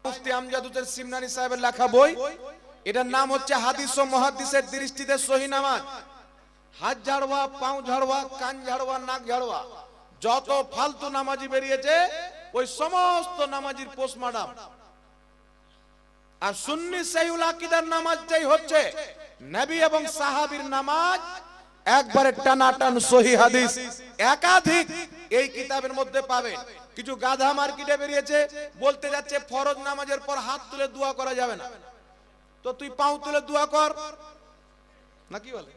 মুফতি আমজাদ হোসেন সিমনানি সাহেবের লেখা বই, এটার নাম হচ্ছে হাদিস ও মুহাদ্দিসের দৃষ্টিতে সহিহ নামাজ। হাত ঝাড়ওয়া, পাও ঝাড়ওয়া, কান ঝাড়ওয়া, নাক ঝাড়ওয়া, যত ফালতু নামাজি বেরিয়েছে ওই সমস্ত নামাজির পোস্টমর্টম। আর সুন্নি সহিহুল আকীদার নামাজটাই হচ্ছে নবী এবং সাহাবীর নামাজ, একবারে টানাটান সহিহ হাদিস একাধিক এই কিতাবের মধ্যে পাবেন। কিছু গাধা মার্কেটে বেরিয়েছে, বলতে যাচ্ছে ফরজ নামাজের পর হাত তুলে দোয়া করা যাবে না। তো তুই পাও তুলে দোয়া কর না, কি বলে?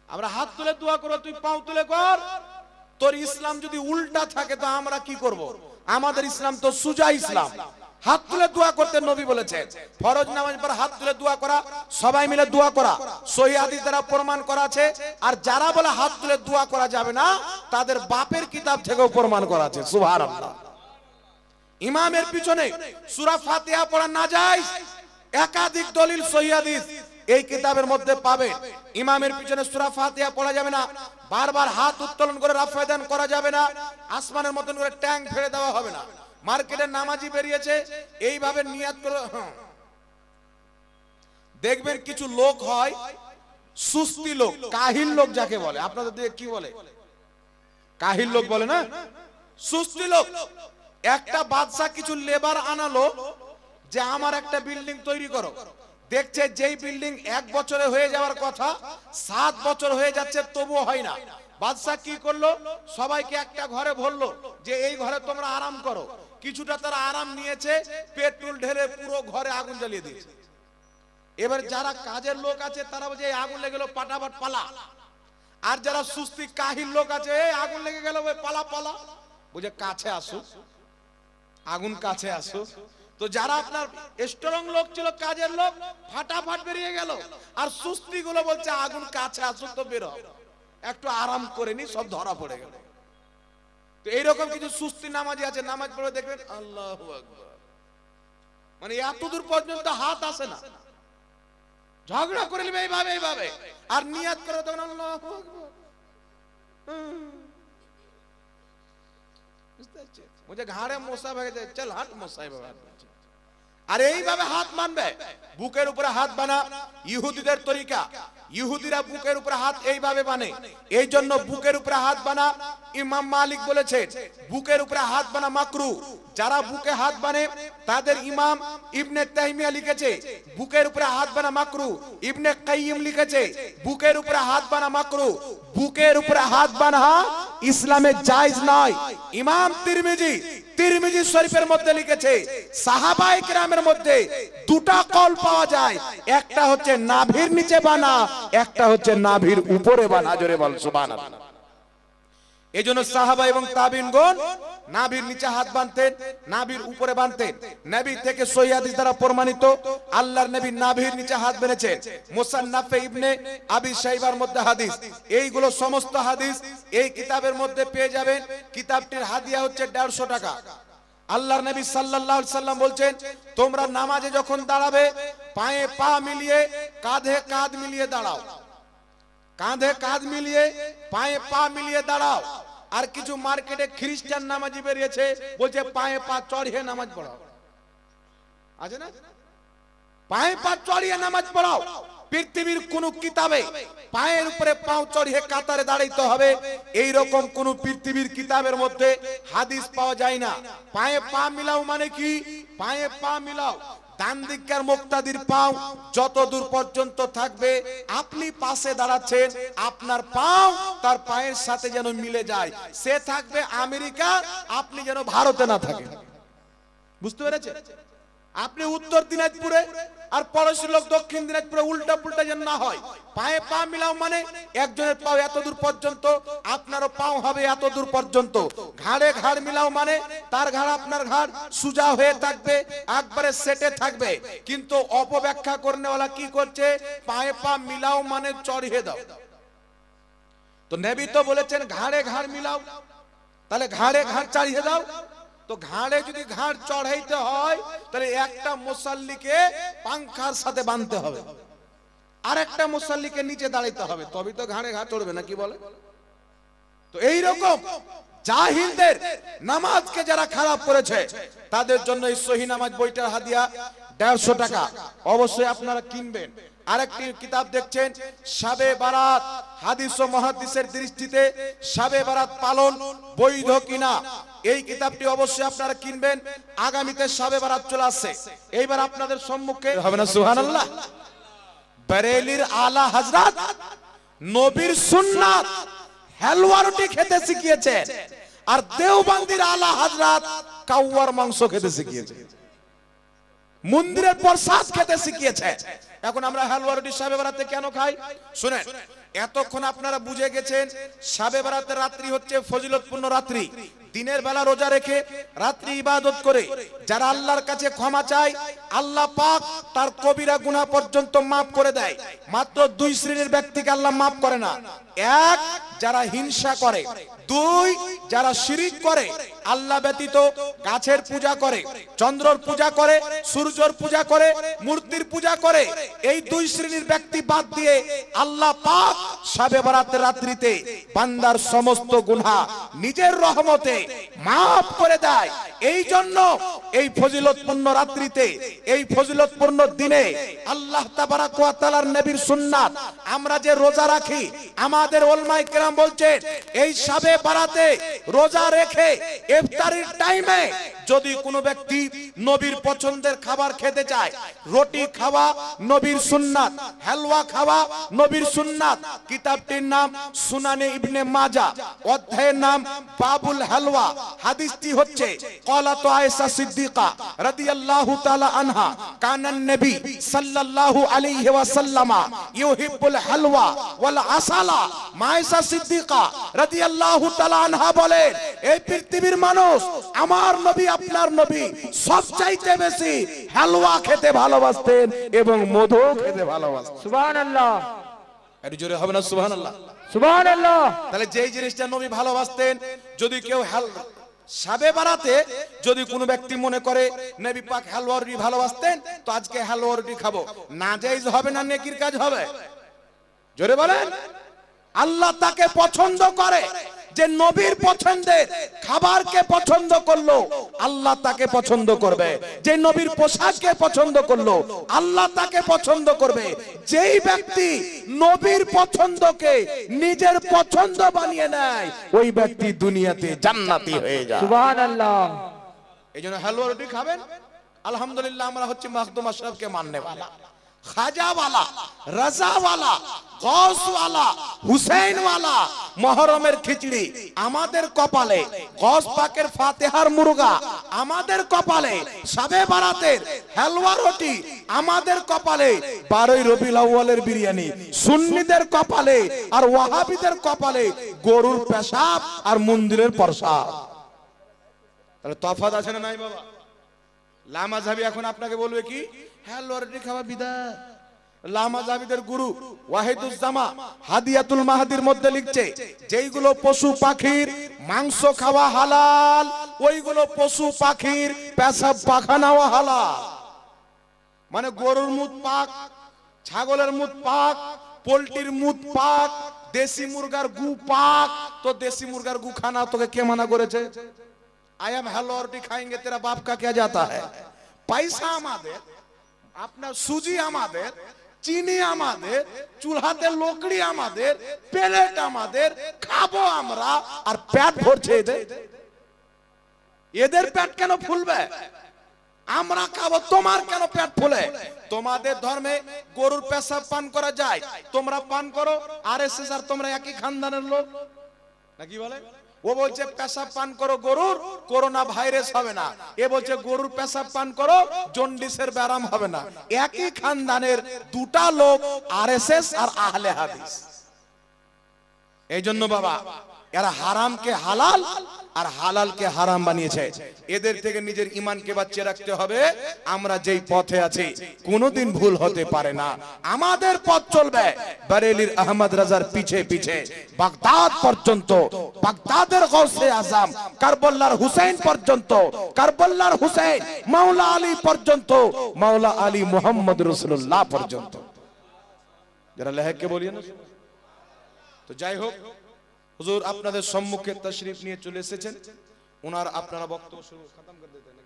আমরা হাত তুলে দোয়া করব, তুই পাও তুলে কর। তোর ইসলাম যদি উল্টা থাকে তো আমরা কি করব? আমাদের ইসলাম তো সুজা ইসলাম। হাত তুলে দোয়া করতে নবী বলেছেন, ফরজ নামাজ পর হাত তুলে দোয়া করা, সবাই মিলে দোয়া করা সহিহ হাদিস দ্বারা প্রমাণ করা আছে। আর যারা বলে হাত তুলে দোয়া করা যাবে না, তাদের বাপের কিতাব থেকেও প্রমাণ করা আছে। সুবহানাল্লাহ। ইমামের পিছনে সূরা ফাতিহা পড়া নাজায়েজ, একাধিক দলিল সহিহ হাদিস এই কিতাবের মধ্যে পাবেন। ইমামের পিছনে সূরা ফাতিহা পড়া যাবে না, বারবার হাত উত্তোলন করে রাফা দান করা যাবে না, আসমানের মতন করে ট্যাঙ্ক ফেলে দেওয়া হবে না। মার্কেটে নামাজি বেরিয়েছে এইভাবে নিয়াত করে, দেখবেন কিছু লোক হয় সুস্তি লোক, কাহিল লোক যাকে বলে, আপনাদের দিকে কি বলে? কাহিল লোক বলে না, সুস্তি লোক। একটা বাদশা কিছু লেবার আনালো যে আমার একটা বিল্ডিং তৈরি করো। দেখছে যেই বিল্ডিং 1 বছরে হয়ে যাওয়ার কথা 7 বছর হয়ে যাচ্ছে, তবুও হয় না। বাদশা কি করলো? সবাইকে একটা ঘরে বললো যে এই ঘরে তোমরা আরাম করো। কিছুটা তারা আরাম নিয়েছে, পেট্রোল ঢেলে পুরো ঘরে আগুন জ্বালিয়ে দিয়েছে। এবার যারা কাজের লোক আছে তারা বলছে এই আগুন লেগে গেল, পাটাপাট পালা। আর যারা সুস্তি কাহিল লোক আছে, এই আগুন লেগে গেল, ওই পালা পালা। বুঝে কাছে আসো, আগুন কাছে আসো। তো যারা আপনার স্ট্রং লোক ছিল, কাজের লোক, ফাটাফাট বেরিয়ে গেল। আর সুস্তি গুলো বলছে আগুন কাছে আসো তো বেরো, একটু আরাম করে নি, সব ধরা পড়ে গেল। তো এইরকম কিছু সুস্তি নামাজি আছে, নামাজ পড়ে দেখবেন আল্লাহু আকবার, মানে এত দূর পর্যন্ত হাত আসে না। ঝগড়া করে নেবে এইভাবে এইভাবে, আর নিয়াত করে তখন আল্লাহু আকবার। মুঝে ঘাড়ে মশা ভেঙে যায়, চল হাত মশাই বাবা। আর এইভাবে হাত মানবে, বুকের উপরে হাত বানা ইহুদিদের তরিকা। ইহুদিরা বুকের উপরে হাত এইভাবে বানে, এই জন্য বুকের উপরে হাত বানা ইমাম মালিক বলেছেন বুকের উপরে হাত বানা মাকরু। যারা বুকে হাত বানে তাদের ইমাম ইবনে তাইমিয়া লিখেছে বুকের উপরে হাত বানা মাকরু। ইবনে কাইয়িম লিখেছে বুকের উপরে হাত বানা মাকরু। বুকের উপরে হাত বানা ইসলামে জায়েজ নয়। ইমাম তিরমিজি শরীফের মধ্যে লিখেছে সাহাবায়ে কেরামের মধ্যে দুটা কল পাওয়া যায়, একটা হচ্ছে নাভির নিচে বানা, একটা হচ্ছে নাভির উপরে বানা। জোরে বল সুবহানাল্লাহ। এজন্য সাহাবা এবং তাবিঈনগণ নাভির নিচে হাত বাঁধতেন, নাভির উপরে বাঁধতেন। নবী থেকে সহিহ হাদিস দ্বারা প্রমাণিত আল্লাহর নবী নাভির নিচে হাত বেঁধেছেন। মুসান্নাফে ইবনে আবি শাইবার মধ্যে হাদিস, এইগুলো সমস্ত হাদিস এই কিতাবের মধ্যে পেয়ে যাবেন। কিতাবটির হাদিয়া হচ্ছে 150 টাকা। আল্লাহর নবী সাল্লাল্লাহু আলাইহি সাল্লাম বলছেন তোমরা নামাজে যখন দাঁড়াবে পায়ে পা মিলিয়ে, কাঁধে কাঁধ মিলিয়ে দাঁড়াও। কাঁধে কাঁধ মিলিয়ে, পায়ে পা মিলিয়ে দাঁড়াও। আর কিছু মার্কেটে খ্রিস্টান নামাজি বেরিয়েছে, বলছে পায়ে পা চড়িয়ে নামাজ পড়াও। আছে না? পায়ে পা চড়িয়ে নামাজ পড়াও। পৃথিবীর কোন কিতাবে পায়ের উপরে পাও চড়িয়ে কাতারে দাঁড়াইতে হবে এইরকম কোন পৃথিবীর কিতাবের মধ্যে হাদিস পাওয়া যায় না। পায়ে পা মিলাও মানে কি? পায়ে পা মিলাও, ডান দিকের মুক্তাদির পাও যত দূর পর্যন্ত থাকবে, আপনি পাশে দাঁড়াচ্ছেন, আপনার পাও তার পায়ের সাথে যেন মিলে যায়। সে থাকবে আমেরিকা, আপনি যেন ভারতে না থাকেন। বুঝতে পেরেছেন? আপনি উত্তর দিনাজপুরে আর পড়োশি লোক দক্ষিণ দিনাজপুরে, উল্টা পুল্টা যেন না হয়। পায়ে পা মিলাও মানে একজনের পাও এত দূর পর্যন্ত, আপনারও পাও হবে এত দূর পর্যন্ত। ঘাড়ে ঘাড় মিলাও মানে তার ঘাড় আপনার ঘাড় সোজা হয়ে থাকবে, একবারে সেটে থাকবে। কিন্তু অপব্যাখ্যা করনেওয়ালা কি করছে? পায়ে পা মিলাও মানে চড়িয়ে দাও। তো নবী তো বলেছেন ঘাড়ে ঘাড় মিলাও, তাহলে ঘাড়ে ঘাড় চড়িয়ে দাও। তো ঘাড়ে যদি ঘাড় চড়াইতে হয় তাহলে একটা মুসাল্লিকে পাংখার সাথে বাঁধতে হবে, আর একটা মুসাল্লিকে নিচে দাঁড়াইতে হবে, তবে তো ঘাড়ে ঘাড় চড়বে না, কি বলে? তো এইরকম জাহিলদের নামাজকে যারা খারাপ করেছে তাদের জন্য এই সহিহ নামাজ বইটার হাদিয়া 150 টাকা অবশ্যই আপনারা কিনবেন। আরেকটি কিতাব দেখছেন শাবে বারাত, হাদিস ও মুহাদ্দিসের দৃষ্টিতে শাবে বারাত পালন বৈধ কিনা, এই কিতাবটি অবশ্যই আপনারা কিনবেন। আগামীতে শাবে বারাত চলে আসছে, এইবার আপনাদের সম্মুখে হবে না সুবহানাল্লাহ। বেরেলির আলা হযরত নবীর সুন্নাত হালুয়া রুটি খেতে শিখিয়েছেন, আর দেওবন্দির আলা হযরত কাওয়ার মাংস খেতে শিখিয়েছেন, মন্দিরের প্রসাদ খেতে শিখিয়েছে। এখন আমরা হালুয়া রুটি শাবে বারাতে কেন খাই? শুনেন, এতক্ষণ আপনারা বুঝে গেছেন শাবে বারাতের রাত্রি হচ্ছে ফজিলতপূর্ণ রাত্রি। দিনের বেলা রোজা রেখে রাত্রি ইবাদত করে যারা আল্লাহর কাছে ক্ষমা চায়, আল্লাহ পাক তার কবিরা গুনাহ পর্যন্ত মাফ করে দেয়। মাত্র দুই শ্রেণীর ব্যক্তিকে আল্লাহ মাফ করে না। এক, যারা হিংসা করে। দুই, যারা শিরিক করে, আল্লাহ ব্যতীত গাছের পূজা করে, চন্দ্রর পূজা করে, সূর্যর পূজা করে, মূর্তির পূজা করে। এই দুই শ্রেণীর ব্যক্তি বাদ দিয়ে আল্লাহ পাক শাবে বারাতের রাত্রিতে বান্দার সমস্ত গুনাহ নিজের রহমতে মাফ করে দেয়। এই জন্য এই ফজিলতপূর্ণ রাত্রিতে, এই ফজিলতপূর্ণ দিনে আল্লাহ তাবারাক ওয়া তাআলার নবীর সুন্নাত আমরা যে রোজা রাখি, আমাদের উলামায়ে কেরাম বলছেন এই শাবে বারাতে রোজা রেখে ইফতারির টাইমে যদি কোনো ব্যক্তি নবীর পছন্দের খাবার খেতে চায়, রুটি খাওয়া নবীর সুন্নাত, হালুয়া খাওয়া নবীর সুন্নাত। কিতাবটির নাম সুনানে ইবনে মাজাহ, অধ্যায়ের নাম বাবুল হালুয়া। হাদিসটি হচ্ছে ক্বালাতু আয়েশা সিদ্দিকা রাদিয়াল্লাহু তাআলা আনহা কানান নবী সাল্লাল্লাহু আলাইহি ওয়াসাল্লাম ইউহিব্বুল হালওয়া ওয়াল আসালা। আয়েশা সিদ্দিকা রাদিয়াল্লাহু তাআলা আনহা বলেন, এই পৃথিবীর মানুষ আমার নবী আপনার নবী সবচাইতে বেশি হালুয়া খেতে ভালোবাসতেন এবং মধু খেতে ভালোবাসতেন। সুবহানাল্লাহ। একটু জোরে হবে না সুবহানাল্লাহ? সুবহানাল্লাহ। তাহলে যেই জিনিসটা নবী ভালোবাসতেন, যদি কেউ শাবে বারাতে যদি কোনো ব্যক্তি মনে করে নবী পাক হালুয়া রুটি ভালোবাসতেন, তো আজকে হালুয়া রুটি খাবো, নাজায়েজ হবে না নেকির কাজ হবে? জোরে বলেন। আল্লাহ তাকে পছন্দ করে যে নবীর পছন্দের খাবারকে পছন্দ করলো, আল্লাহ তাকে পছন্দ করবে। যে নবীর পোশাককে পছন্দ করলো, আল্লাহ তাকে পছন্দ করবে। যেই ব্যক্তি নবীর পছন্দকে নিজের পছন্দ বানিয়ে নেয়, ওই ব্যক্তি দুনিয়াতে জান্নাতি হয়ে যায়। সুবহানাল্লাহ। এইজন্য হালুয়া রুটি খাবেন। আলহামদুলিল্লাহ আমরা হচ্ছে মাখদুম আশরাফকে মাননে वाला, খাজা वाला, রাজা वाला, গৌস वाला, হুসাইন वाला। মুহররমের খিচড়ি আমাদের কপালে, গৌস পাকের ফাতিহার মুরগা আমাদের কপালে, শাবে বারাতের হালুয়া রুটি আমাদের কপালে, 12ই রবিউল আউয়ালের বিরিয়ানি সুন্নিদের কপালে, আর ওয়াহাবিদের কপালে গরুর পেশাব আর মন্দিরের প্রসাদ। তাহলে তফাৎ আছে না নাই বাবা? লামাযহাবী এখন আপনাকে বলবে কি হালুয়া রুটি খাওয়া বিদআত। লামাযহাবীদের গুরু ওয়াহিদুজ্জামা হাদিয়াতুল মাহদির মধ্যে লিখছে, যেইগুলো পশু পাখির মাংস খাওয়া হালাল, ওইগুলো পশু পাখির পেশাব পাখানাও হালাল। মানে গরুর মুত পাক, ছাগলের মুত পাক, পোল্ট্রির মুত পাক, দেশি মুরগার গু পাক। তো দেশি মুরগার গু খানা তোকে কে মানা করেছে? আই এম হালুয়া রুটি খাएंगे तेरा बाप का क्या जाता है? পয়সা আমাদের, আপনার সুজি আমাদের, চিনি আমাদের, চুলাতে লকড়ি আমাদের, প্লেট আমাদের, খাবো আমরা, আর পেট ভরছে এদের। এদের পেট কেন ফুলবে? আমরা খাবো, তোমার কেন পেট ফুলে? তোমাদের ধর্মে গরুর পেশাব পান করা যায়, তোমরা পান করো। আরএসএস আর তোমরা একই খানদানের লোক নাকি বলে? ও বলছে পেশাব পান করো গরুর, করোনা ভাইরাস হবে না। এ বলছে গরুর পেশাব পান করো, জন্ডিসের ব্যারাম হবে না। একই খানদানের দুটা লোক, আরএসএস আর আহলে হাদিস। এই জন্য বাবা, এরা হারামকে হালাল আর হালালকে হারাম বানিয়েছে। এদের থেকে নিজের ঈমানকে বাঁচিয়ে রাখতে হবে। আমরা যেই পথে আছি কোনোদিন ভুল হতে পারে না। আমাদের পথ চলবে বরেলির আহমদ রাজার পিছে পিছে বাগদাদ পর্যন্ত, বাগদাদের গৌসে আজম কারবালার হুসাইন পর্যন্ত, কারবালার হুসাইন মাওলা আলী পর্যন্ত, মাওলা আলী মুহাম্মদ রাসূলুল্লাহ পর্যন্ত। যারা লেহেককে বলিয়ে না। তো যাই হোক, হুজুর আপনাদের সম্মুখে তশরিফ নিয়ে চলে এসেছেন, ওনার আপনারা বক্তব্য শুরু খতম করে দিতে না?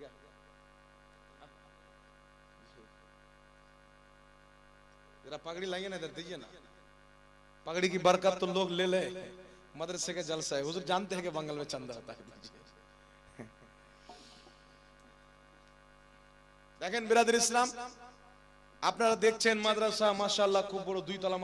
जरा पगड़ी लाइए ना, इधर दीजिए ना। पगड़ी की बरकत तो लोग ले ले, मदरसे के जलसा है। हुजूर जानते हैं कि बंगाल में चंदा होता है। দেখেন বিরাদর ইসলাম, আপনারা দেখছেন মাদ্রাসা মাশাআল্লাহ খুব বড় 2 তলা